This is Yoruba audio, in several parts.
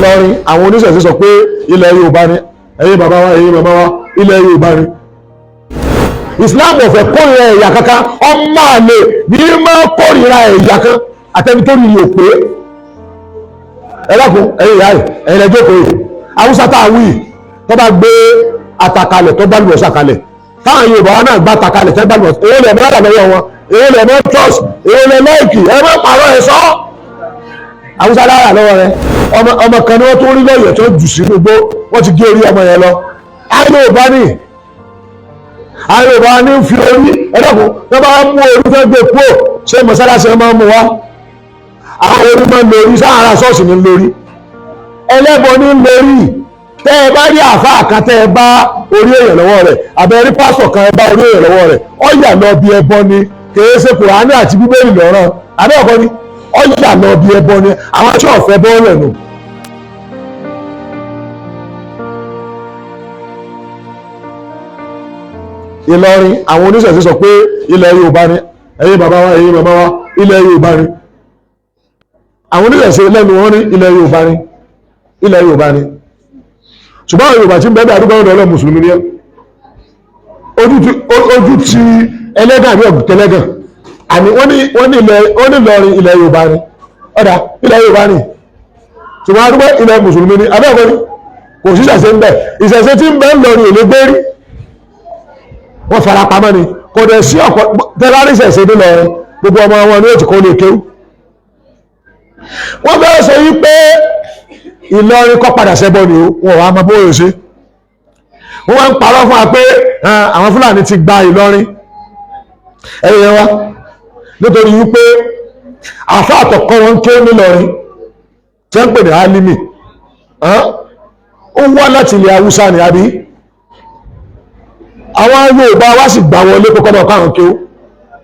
Ìlọrin àwọn oníṣẹ̀ṣe sọ pé ilẹ̀ Yorùbá ni ẹ̀yin bàbá wa ẹ̀yin màmá wa ilẹ̀ Yorùbá ni. Islam ò fẹ́ kórìíra ẹ̀yà kankan ọmọ àlè ní máa kórìíra ẹ̀yà kan àtẹni tó ní ìlú pé ẹlẹ́kùn ẹ̀yìn ìyá rẹ̀ ẹ̀yìn ẹjọ́ kò yìí Haúsá tá a wí tó bá gbé àtàkalẹ̀ tó bá lùwọ̀ sàkalẹ̀ táwọn Yorùbá wa náà gbá àtàkalẹ̀ tó bá lùwọ̀ èyí lè mọ́ àdàlọ́wọ́ wọn èyí lè mọ́ trust èyí lè lẹ́ẹ̀kì ẹ má pààrọ̀ ẹ̀ sọ́ Haúsá lára lọ́wọ́ rẹ̀ ọmọ kan ni wọ́n tó rí lọ́yẹ̀ tó jù sí gbogbo wọ́n ti gé orí ọmọ yẹn lọ Yorùbá ni àwọn Yorùbá ní fi orí ẹlẹ́kùn tó bá mú orí fẹ́ gbé kúrò ṣé mọ́sálásí ẹ máa mú wá àwọn orí máa ń lórí sáàrà ṣọ́ọ̀ṣì ní lórí ẹlẹ́bọ ní lórí tẹ́ ẹ bá rí àfáà kan tẹ́ ẹ bá orí èèyàn lọ́wọ́ rẹ̀ àbẹ̀rí pásọ̀ kan ẹ bá orí èèyàn lọ́wọ́ rẹ̀ ọ̀yà lọ bí ẹbọ ni kìí ṣe Kùránì àti Bíbélì lọ́rọ̀ àbẹ́ọ̀kọ́ ni ọ̀yà lọ bí ẹbọ ni àwọn tí ọ̀fẹ́ bọ́ọ̀lù ẹ̀ nù. Ìlọrin àwọn oníṣẹ̀ṣe sọ pé ilẹ̀ Yorùbá ni ẹ̀yin bàbá wa ẹ̀yin màmá wa ilẹ̀ Yorùbá ni àwọn oníṣẹ̀ṣe lẹ́nu wọn ní ilẹ̀ Yorùbá ni ilẹ̀ Yorùbá ni ṣùgbọ́n àwọn Yorùbá tí ń bẹ́ẹ̀ àdúgbò ọ̀dọ̀ ọlọ́ mùsùlùmí ni ojú ti ẹlẹ́gàn àbí ọ̀gùtẹ́lẹ́gàn àní wọ́n ní Ìlọrin ilẹ̀ Yorùbá ni ọ̀dà ilẹ̀ Yorùbá ni ṣùgbọ́n àdúgbò ilẹ̀ mùsùlùmí ni abẹ́ẹ̀kọ́ ni kò sí ìṣẹ̀ṣe ń bẹ ìṣẹ̀ṣe tí ń bẹ ń lọrin èlé gbérí wọ́n fara pamọ́ ni kò dẹ̀ sí ọ̀pọ̀ tẹ́lárísẹ̀ ṣe ní lọ́rin gbogbo ọmọ wọn ni ó ti kó lè kéwú wọ́n bẹ́ẹ̀ sọ yí pé Ìlọrin kọ́ padà ṣẹbọ ni wọ́n wá mọ́ bóyá ṣe wọ́n wá ń parọ́ fún wa pé àwọn Fúlàní ti gba Ìlọrin ẹ̀yẹ wa nítorí wípé àfáà àtọ̀kọ́ wọn ké nílọrin tí wọ́n ń pè ní Álímì ó wá láti ilẹ̀ Haúsá ni àbí àwọn Yorùbá wá sì gbà wọlé kókó náà káwọn kí ó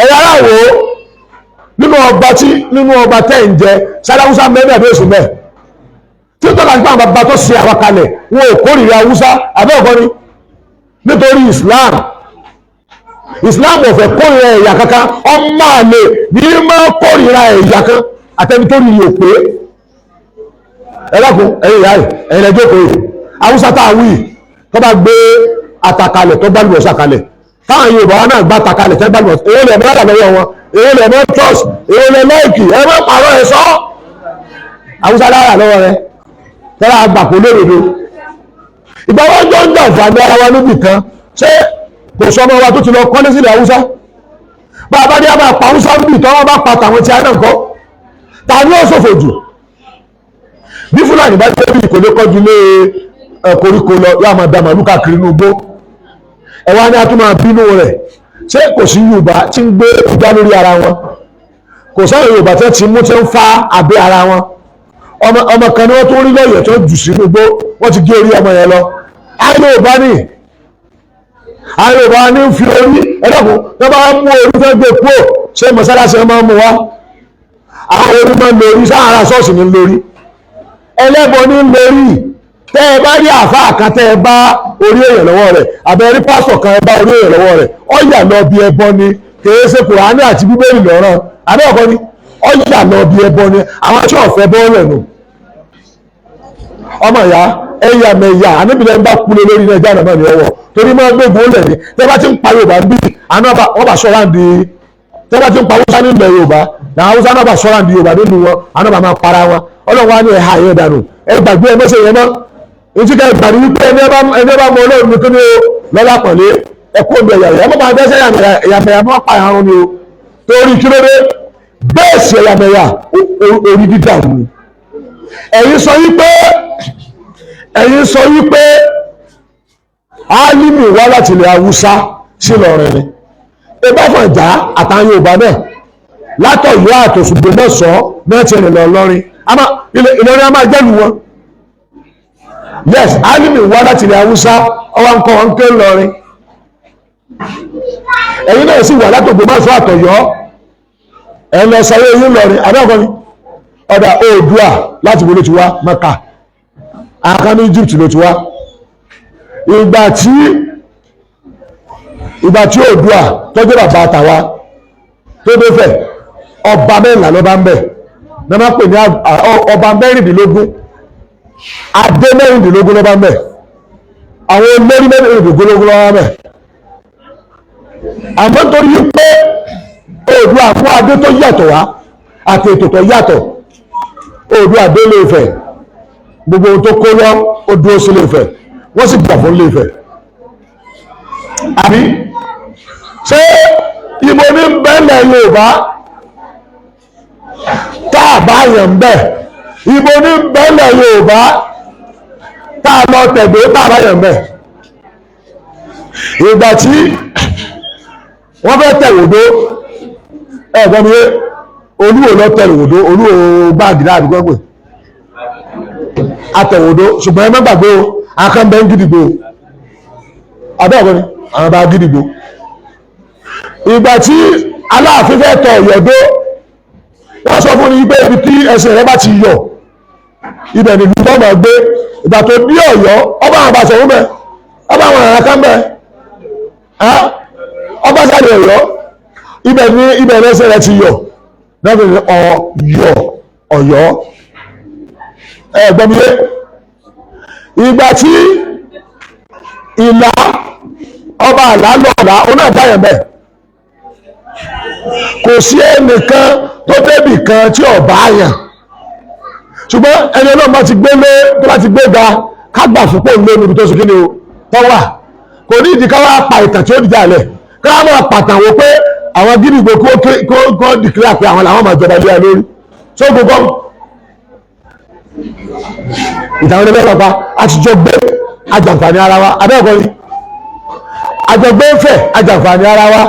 ẹ̀yà aláwò nínú ọba tẹ́ ń jẹ sáláwúsá mẹ́rin àbí èsù mẹ́ tí ó tọ́ka nípa àwọn bàbá tó ṣe àwọn kalẹ̀ wọn ò kórìíra Haúsá àbẹ́ ọ̀kọ́ ni nítorí Islam ò fẹ́ kórìíra ẹ̀yà kankan ọmọ àlè ní máa kórìíra ẹ̀yà kan àtẹni tó ní ìlú pé ẹlẹ́kùn ẹ̀yìn ìyá rẹ̀ ẹ̀yìn ẹjọ́ kò yìí Haúsá tá a wí tó bá gbé àtàkalẹ̀ tó bá lùwọ̀ sàkalẹ̀ táwọn Yorùbá náà gbá àtàkalẹ̀ tó bá lùwọ̀ èyí lè mọ́ àdàlọ́wọ́ wọn èyí lè mọ́ trust èyí lè lẹ́ẹ̀kì ẹ má pààrọ̀ ẹ̀ sọ́ Haúsá lára lọ́wọ́ rẹ̀ tẹ́lá àgbàpọ̀ lódodo ìgbà wọn jọ ń jà fàmì ara wa níbì kan ṣé kò sọ ọmọ wa tó ti lọ kọ́lé sílẹ̀ Haúsá bá a bá dé a máa pa Haúsá níbì tí wọ́n bá pa tàwọn tí a náà kọ́ ta ni ó ṣòfò jù bí Fúlàní bá jẹ́ bí ìkòlé kọjú lé koríko lọ yóò máa da màlúù káàkiri inú igbó ẹwà ni a tún máa bínú rẹ̀ ṣé kò sí Yorùbá tí ń gbé ìgbà lórí ara wọn kò sáwọn Yorùbá tí ti mú tí ń fa abẹ́ ara wọn ọmọ kan ni wọ́n tó rí lọ́yẹ̀ tó jù sí gbogbo wọ́n ti gé orí ọmọ yẹn lọ Yorùbá ni ń fi orí ẹ̀dọ́kùn tó bá mú orí fẹ́ gbé kúrò ṣé mọ́sálásí ẹ máa mú wá àwọn orí máa ń lórí sáàrà ṣọ́ọ̀ṣì ní lórí ẹlẹ́bọ ní lórí tẹ́ ẹ bá rí àfáà kan tẹ́ ẹ bá orí èèyàn lọ́wọ́ rẹ̀ àbẹ̀rí pásọ̀ kan ẹ bá orí èèyàn lọ́wọ́ rẹ̀ ọ̀yà lọ bí ẹbọ ni kìí ṣe Kùránì àti Bíbélì lọ́rọ̀ àbẹ́ọ̀kọ́ ni ọ̀yà lọ bí ẹbọ ni àwọn tí ọ̀fẹ́ bọ́ọ̀lù ẹ̀nu ọmọ ìyá ẹ̀yà mẹ̀yà àníbìlẹ̀ ń bá kulé lórí ilẹ̀ jáde náà ní ọwọ́ torí máa gbé gbóòlù ẹ̀ ní tẹ́ bá ti ń pa Yorùbá ń bí wọ́n bá sọ́ra ń di tẹ́ bá ti ń pa Haúsá nílẹ̀ Yorùbá náà Haúsá náà bá sọ́ra ń di Yorùbá nínú wọn àwọn náà máa para wọn Ọlọ́run á ní ẹ̀ha ẹ̀yẹ dànù ẹ gbàgbé ẹ mẹ́sẹ̀ yẹn náà ìtí ká ìgbàdí wípé ẹni bá mọ Ọlọ́run ní kíni o lọ́lá pọ̀lẹ́ ẹ̀kọ́ mi ẹ̀yà ẹ̀mọ́ máa dẹ́sẹ̀ ẹ̀yàmẹ̀yà mọ́ pa àrùn ni o torí kí ló dé bẹ́ẹ̀ sí ẹ̀yàmẹ̀yà orí dídà ni ẹ̀yin sọ wípé Álímì wá láti ilẹ̀ Haúsá sí Ìlọrin ni ẹgbẹ́ fọ̀njá àtàwọn Yorùbá náà látọ̀yọ́ àtòṣùgbò náà sọ náà ti rìn lọ lọ́rin Ìlọrin a máa jẹ́lu wọn yes Álímì wá láti ilẹ̀ Haúsá ọwọ́ nǹkan wọn ké lọ́rin ẹ̀yin náà sì wà látògbò máa sọ àtọ̀yọ́ ẹ̀ lọ sọ yóò lọ́rin àbẹ́ọ̀kọ́ ni ọ̀dà Oòduà láti wo ló ti wá Mẹ́kà àkànní Egypt ló ti wá ìgbà tí Oòduà tọ́jú bàbá àtàwa tó dé fẹ̀ ọba mẹ́rìnlá ló bá ń bẹ̀ ní wọ́n pè ní ọba mẹ́rìndínlógún adé mẹ́rìndínlógún ló bá ń bẹ̀, àwọn olórí mẹ́rìndínlógún ló bá ń bẹ̀. àmọ́ torí pé Oòduà fún adé tó yàtọ̀ wá àti ètò tó yàtọ̀, Oòduà dé Ilé Ifẹ̀, gbogbo ohun tó kó lọ ó dúró sí Ilé Ifẹ̀, wọ́n sì gbà fún Ilé Ifẹ̀. àbí ṣé ibo ní bẹ́ẹ̀lẹ̀ Yorùbá tá a bá yàn ń bẹ̀, ibo ní bẹ́ẹ̀lẹ̀ Yorùbá tá a lọ tẹ̀gbé tá a bá yàn ń bẹ̀. ìgbà tí wọ́n fẹ́ tẹ̀wòdó ẹ̀gbọ́n mi Olúwo lọ tẹ̀wòdó, Olúwo gbáàgì láàbí gbọ́gbẹ̀ atẹ̀wòdó, ṣùgbọ́n ẹ má gbàgbé o akánbẹ́ ń gidigbo abẹ́ẹ̀kọ́ ni àwọn bá gidigbo. ìgbà tí Aláàfin fẹ́ tọ Ọ̀yọ́ dó, wọ́n sọ fún ní pé ibi tí ẹsẹ̀ rẹ bá ti yọ ibẹ̀ ni ìlú tó máa gbé. ìgbà tó bí Ọ̀yọ́ ọba àwọn àbàṣẹ wọn bẹ, ọba àwọn àràká bẹ, ọba sáré Ọ̀yọ́ ibẹ̀ lẹ́sẹ̀ rẹ ti yọ lọ́dún ní Ọ̀yọ́ ẹ̀gbọ́n mi. ìgbà tí Ìlá ọba àlá lọ́ọ̀lá ó náà báyọ̀ bẹ́ẹ̀, kò sí ẹnìkan tó débì kan tí ọba àyàn, ṣùgbọ́n ẹni ọlọ́run bá ti gbé lé tó bá ti gbé ga kágbà fún pò ń lé níbi tó sì kí ni o tọ́wà. kò ní ìdí ká wá pa ìtàn tí ó dìjà lẹ̀, ká máa pàtàn wò pé àwọn gídìgbò kó dìkìlá pé àwọn làwọn máa jọba lé lórí tó gbogbo ìtàwọn ẹgbẹ́ pàpà àtijọ́ gbé ajàǹfààní ara wa abẹ́ẹ̀kọ́ ni àjọgbé ń fẹ̀ ajàǹfààní ara wa.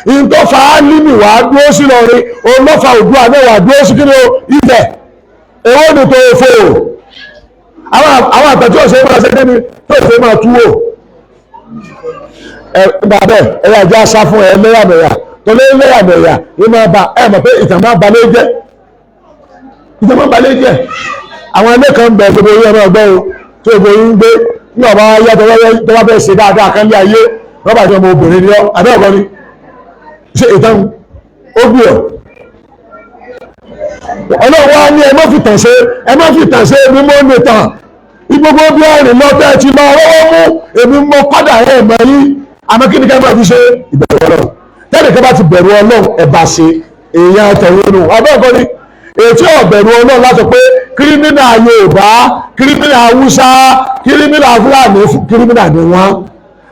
ìyìn tó fa álímì wà dúró sí Ìlọrin, òun ló fa Oòduà náà wà dúró sí kí ni o Ifẹ̀. èwo ni tó fò àwọn àtàtí ọ̀sẹ̀ máa ṣe kíni tó ṣe máa túwò bàbẹ́ ẹ̀yà ajá sá fún ẹ lẹ́yàmẹ̀yà tó lé lẹ́yàmẹ̀yà ní máa ba ẹ̀ mọ̀ pé ìtàn máa balẹ̀ jẹ́, ìtàn máa balẹ̀ jẹ́. àwọn ẹgbẹ́ kan bẹ̀ gbogbo orí ẹ̀rọ ọgbẹ́ o tó gbogbo orí ń gbé ní ọba ayé tó wá bẹ́ẹ̀ ṣe dáadáa kan lé ayé rọ́bà tí ọmọ obìnrin ni ọ́ abẹ́ẹ̀kọ́ ni ṣe ìtàn ó gbé ọ̀. Ọlọ́run wá ní ẹ má fi tàn ṣe èmi mọ́ ní tàn gbogbo bí ẹ̀rìn lọ́tẹ́ ti lọ ọwọ́ mú èmi mọ́ kọ́dà ẹ̀ mọ́ yí àmọ́ kí ni ká máa fi ṣe ìbẹ̀rù Ọlọ́run. tẹ́lẹ̀ ká bá ti bẹ̀rù Ọlọ́run ẹ̀bà ṣe èèyàn tẹ̀wé nù abẹ́ẹ̀kọ́ ni ètí ọ̀bẹ̀rù Ọlọ́run láti pé kírímínà Yorùbá, kírímínà Haúsá, kírímínà Fúlàní, kírímínà ni wọ́n.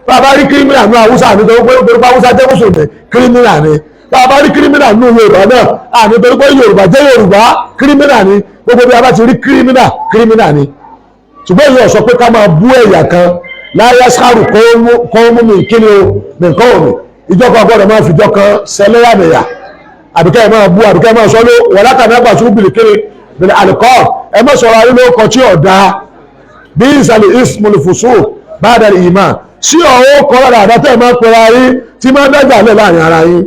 bàbá rí kírímínà ní Haúsá ní tó pé pé Haúsá jẹ́ mùsùlùmí kírímínà ni. bàbá rí kírímínà ní Yorùbá náà àní torí pé Yorùbá jẹ́ Yorùbá kírímínà ni. gbogbo bí a bá ti rí kírímínà ni. ṣùgbọ́n èyí ọ̀sọ́ pé ká máa bú ẹ̀yà kan láyé sáàrù kọ́ mú mi kíni o nìkan òní ìjọba gbọ́dọ̀ máa fìjọ kan sẹlẹ́yàmẹ̀yà àbíkẹ́ ẹ̀ máa bú àbíkẹ́ ẹ̀ máa sọ ló wọ̀ látàrí àgbà tó bìrì kiri bìrì àlùkọ́ ẹ má sọ̀rọ̀ ayé ló kọ tí ọ̀dà bí ìsàlẹ̀ ismul fusuq ba'da al-iman sí ọ̀hún kọ́ lára àdátẹ́ ẹ̀ máa pẹ̀lú ayé tí máa dájà lẹ̀ láàrin ara yín.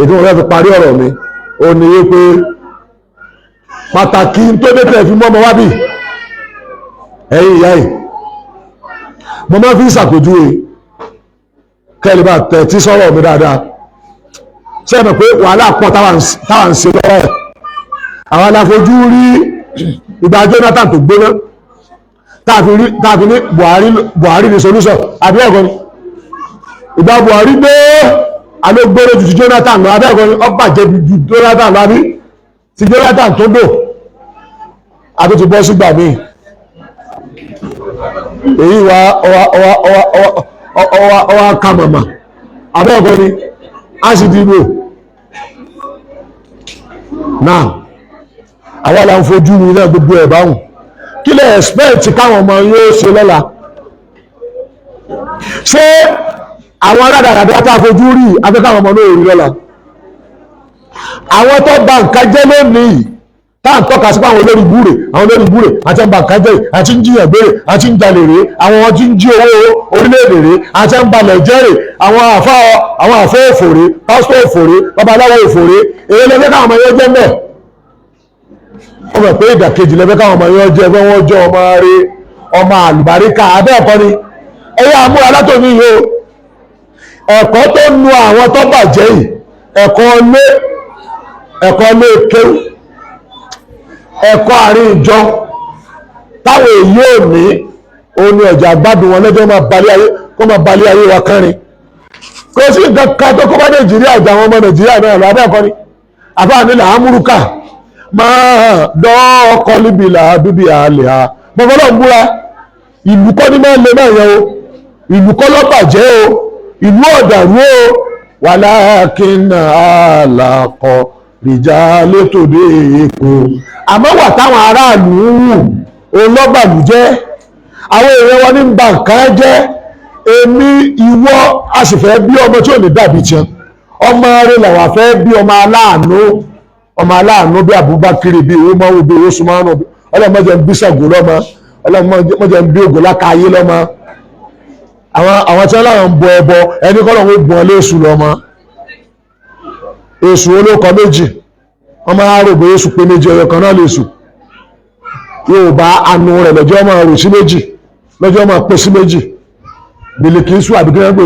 ètò wọn fi parí ọ̀rọ̀ mi ò ní yé pé pàtàkì tó dé tẹ̀ fi mọ́ ọmọ wábì ẹ̀yìn ìyá yìí mo máa fi ń ṣàpèjúwe kẹ́lẹ́ bá tẹ̀ tí sọ̀rọ̀ mi dáadáa ṣé ẹ mọ̀ pé wàhálà pọ̀ táwa ń ṣe lọ́wọ́ ẹ̀ àwọn aláfojú rí ìgbà Jonathan tó gbóná táàfin ní Buhari ní solution àbí ẹ̀kọ́ ni ìgbà Buhari gbé alógbóró ju ti Jonathan lọ àbí ẹ̀kọ́ ni ó bàjẹ́ ju Jonathan lọ àbí ti Jonathan tó dò àbí ti bọ́ sígbà míì èyí wa ọwá kàmàmà àbí ẹ̀kọ́ ni a sì dìbò náà àwọn àlà ń fojú mi náà gbogbo ẹ̀ báhùn kí lè expect káwọn ọmọ yóò ṣe lọ́la ṣé àwọn aládàradà tá a fojú rí afẹ́káwọn ọmọ náà rí lọ́la àwọn tó bà nǹkan jẹ́ lónìí tá à ń tọ́ka sí pé àwọn olórí búrè àti ń bà nǹkan jẹ́ àti ń jiyàn gbére àti ń jalè rè àwọn tí ń jí owó orílẹ̀-èdè rè àti ń balẹ̀ jẹ́rè àwọn àfọ́ òfòrè pásítọ̀ òfòrè babaláwo òfòrè èyí lẹ́fẹ́ káwọn ọmọ yẹn jẹ́ mẹ́ wọ́n mọ̀ pé ìdàkejì lẹ́fẹ́ káwọn ọmọ yẹn jẹ́ fẹ́ wọ́n jẹ́ ọmọ rere ọmọ àlùbáríkà abẹ́ẹ̀kọ́ ni ẹ̀yà amúra látòmí yìí o ẹ̀kọ́ tó nu àwọn tó bàjẹ́ yìí ẹ̀kọ́ lé kéwù ẹ̀kọ́ àárín ìjọ táwọn èyí ò ní òun ni ọjà gbádùn wọn lẹ́jọ́ máa balẹ̀ ayé wa kánrin kò sí nǹkan kan tó kọ́ bá Nàìjíríà ọjà àwọn ọmọ Nàìjíríà náà lọ abẹ́ẹ̀kọ́ ni àbáà nílà amúrúkà máa dọ́ọ̀kọ́ níbi ìlà bíbí àlè ha bọ́bọ́lọ́ ń búra ìlú kọ́ ní máa ń lè náà yẹn o ìlú kọ́ lọ́bàjẹ́ o ìlú ọ̀dàrú o wàlákínà àlàkọ rìjà létòdé èkó àmọ́ wà táwọn aráàlú ń wù òun lọ́bàlú jẹ́ àwọn èèyàn wọn ní ba nǹkan jẹ́ èmi ìwọ a sì fẹ́ bí ọmọ tí ò ní dàbí tiẹ̀ ọmọ rẹ làwọn fẹ́ bí ọmọ aláàánú bí Abubakar bí owó máa wo bí owó súnmọ́ ọlọ́mọdé ń bí Ṣàngó lọ́mọ ọlọ́mọdé ń bí Ògún lákàáyé lọ́mọ àwọn tí wọ́n ń bọ ẹbọ ẹni kọ́ lọ́wọ́ bọ̀ léṣù lọ́mọ èṣù olókọ méjì wọ́n máa rò bó èṣù pé méjì ọyọ kan náà léṣù Yorùbá anu rẹ̀ lọ́jọ́ máa rò sí méjì lọ́jọ́ máa pè sí méjì Bìlìkísù àbí kí wọ́n pè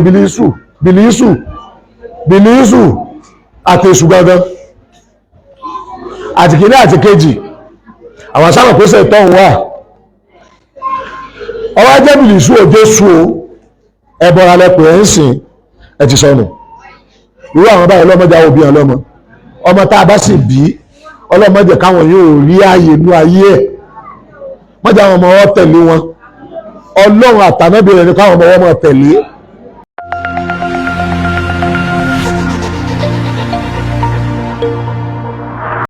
Bìlísù àti èṣù gangan àti kìíní àti kejì àwọn sábà pèsè ìtọ́hún wà ọwọ́ jẹ́ Bìlísù òjò sú o ẹbọra lẹ́pẹ̀ ẹ̀ ń sìn ẹ̀ ti sọnù irú àwọn báyìí ọlọ́mọdé àwọn òbí ọlọ́mọ ọmọ tá a bá sì bí ọlọ́mọdé káwọn yóò rí ààyè inú ayé ẹ̀ mọ́jà àwọn ọmọ wọn tẹ̀lé wọn Ọlọ́run àtànábì rẹ̀ ní káwọn ọmọ wọn tẹ̀lé